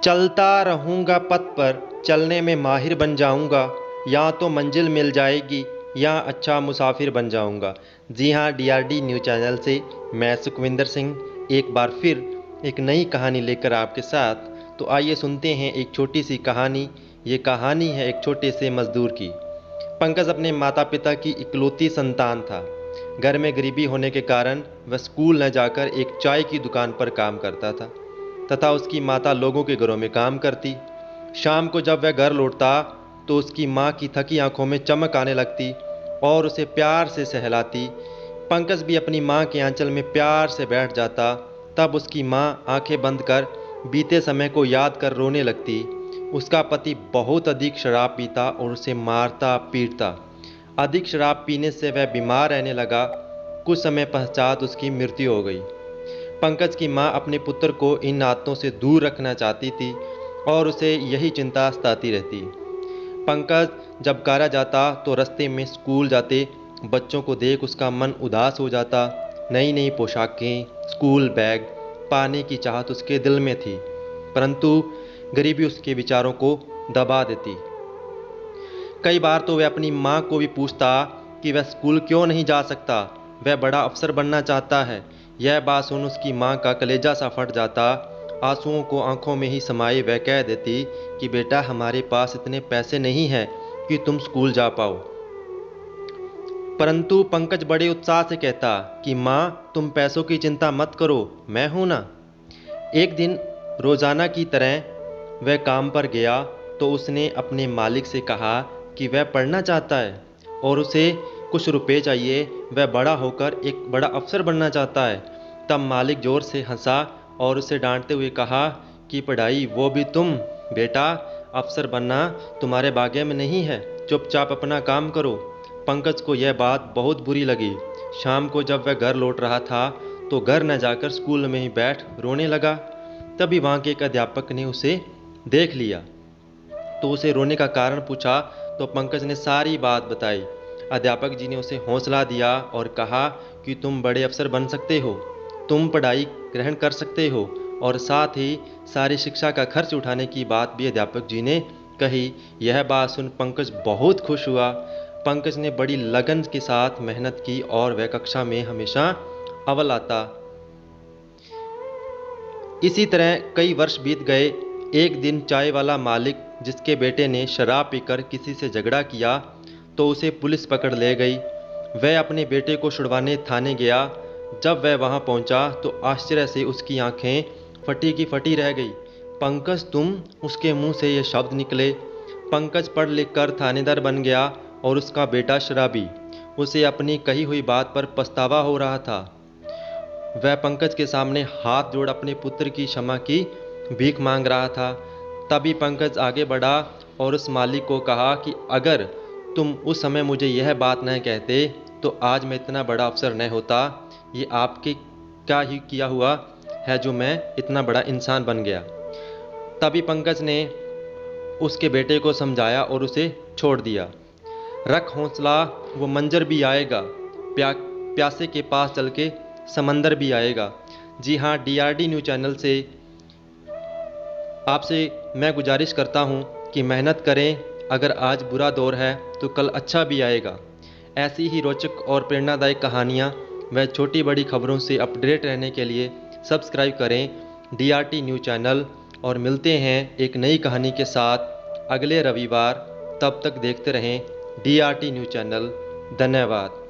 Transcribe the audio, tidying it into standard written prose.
चलता रहूँगा पथ पर, चलने में माहिर बन जाऊँगा। या तो मंजिल मिल जाएगी या अच्छा मुसाफिर बन जाऊँगा। जी हाँ, डीआरडी न्यूज़ चैनल से मैं सुखविंदर सिंह एक बार फिर एक नई कहानी लेकर आपके साथ। तो आइए सुनते हैं एक छोटी सी कहानी। ये कहानी है एक छोटे से मज़दूर की। पंकज अपने माता पिता की इकलौती संतान था। घर में गरीबी होने के कारण वह स्कूल न जाकर एक चाय की दुकान पर काम करता था तथा उसकी माता लोगों के घरों में काम करती। शाम को जब वह घर लौटता तो उसकी माँ की थकी आंखों में चमक आने लगती और उसे प्यार से सहलाती। पंकज भी अपनी माँ के आंचल में प्यार से बैठ जाता। तब उसकी माँ आंखें बंद कर बीते समय को याद कर रोने लगती। उसका पति बहुत अधिक शराब पीता और उसे मारता पीटता। अधिक शराब पीने से वह बीमार रहने लगा। कुछ समय पश्चात उसकी मृत्यु हो गई। पंकज की माँ अपने पुत्र को इन आदतों से दूर रखना चाहती थी और उसे यही चिंता सताती रहती। पंकज जब कारा जाता तो रास्ते में स्कूल जाते बच्चों को देख उसका मन उदास हो जाता। नई नई पोशाकें, स्कूल बैग पाने की चाहत उसके दिल में थी, परंतु गरीबी उसके विचारों को दबा देती। कई बार तो वह अपनी माँ को भी पूछता कि वह स्कूल क्यों नहीं जा सकता, वह बड़ा अफसर बनना चाहता है। यह बात सुन उसकी माँ का कलेजा सा फट जाता। आंसुओं को आंखों में ही समाये वह कह देती कि बेटा, हमारे पास इतने पैसे नहीं हैं कि तुम स्कूल जा पाओ। परंतु पंकज बड़े उत्साह से कहता कि माँ, तुम पैसों की चिंता मत करो, मैं हूं ना। एक दिन रोजाना की तरह वह काम पर गया तो उसने अपने मालिक से कहा कि वह पढ़ना चाहता है और उसे कुछ रुपए चाहिए। वह बड़ा होकर एक बड़ा अफसर बनना चाहता है। तब मालिक जोर से हंसा और उसे डांटते हुए कहा कि पढ़ाई, वो भी तुम? बेटा, अफसर बनना तुम्हारे भाग्य में नहीं है, चुपचाप अपना काम करो। पंकज को यह बात बहुत बुरी लगी। शाम को जब वह घर लौट रहा था तो घर न जाकर स्कूल में ही बैठ रोने लगा। तभी वहाँ के एक अध्यापक ने उसे देख लिया तो उसे रोने का कारण पूछा तो पंकज ने सारी बात बताई। अध्यापक जी ने उसे हौसला दिया और कहा कि तुम बड़े अफसर बन सकते हो, तुम पढ़ाई ग्रहण कर सकते हो, और साथ ही सारी शिक्षा का खर्च उठाने की बात भी अध्यापक जी ने कही। यह बात सुन पंकज बहुत खुश हुआ। पंकज ने बड़ी लगन के साथ मेहनत की और वह कक्षा में हमेशा अव्वल आता। इसी तरह कई वर्ष बीत गए। एक दिन चाय वाला मालिक, जिसके बेटे ने शराब पीकर किसी से झगड़ा किया, तो उसे पुलिस पकड़ ले गई। वह अपने बेटे को छुड़वाने थाने गया। जब वह वहां पहुंचा तो आश्चर्य से उसकी आंखें फटी की फटी रह गई। पंकज, तुम? उसके मुंह से ये शब्द निकले। पंकज पढ़ लिख कर थानेदार बन गया और उसका बेटा शराबी। उसे अपनी कही हुई बात पर पछतावा हो रहा था। वह पंकज के सामने हाथ जोड़ अपने पुत्र की क्षमा की भीख मांग रहा था। तभी पंकज आगे बढ़ा और उस मालिक को कहा कि अगर तुम उस समय मुझे यह बात न कहते तो आज मैं इतना बड़ा अफसर न होता। ये आपके क्या ही किया हुआ है जो मैं इतना बड़ा इंसान बन गया। तभी पंकज ने उसके बेटे को समझाया और उसे छोड़ दिया। रख हौसला, वो मंजर भी आएगा, प्यासे के पास चल के समंदर भी आएगा। जी हाँ, डीआरडी न्यूज़ चैनल से आपसे मैं गुजारिश करता हूँ कि मेहनत करें। अगर आज बुरा दौर है तो कल अच्छा भी आएगा। ऐसी ही रोचक और प्रेरणादायक कहानियाँ व छोटी बड़ी खबरों से अपडेट रहने के लिए सब्सक्राइब करें डीआरटी न्यूज़ चैनल। और मिलते हैं एक नई कहानी के साथ अगले रविवार। तब तक देखते रहें डीआरटी न्यूज़ चैनल। धन्यवाद।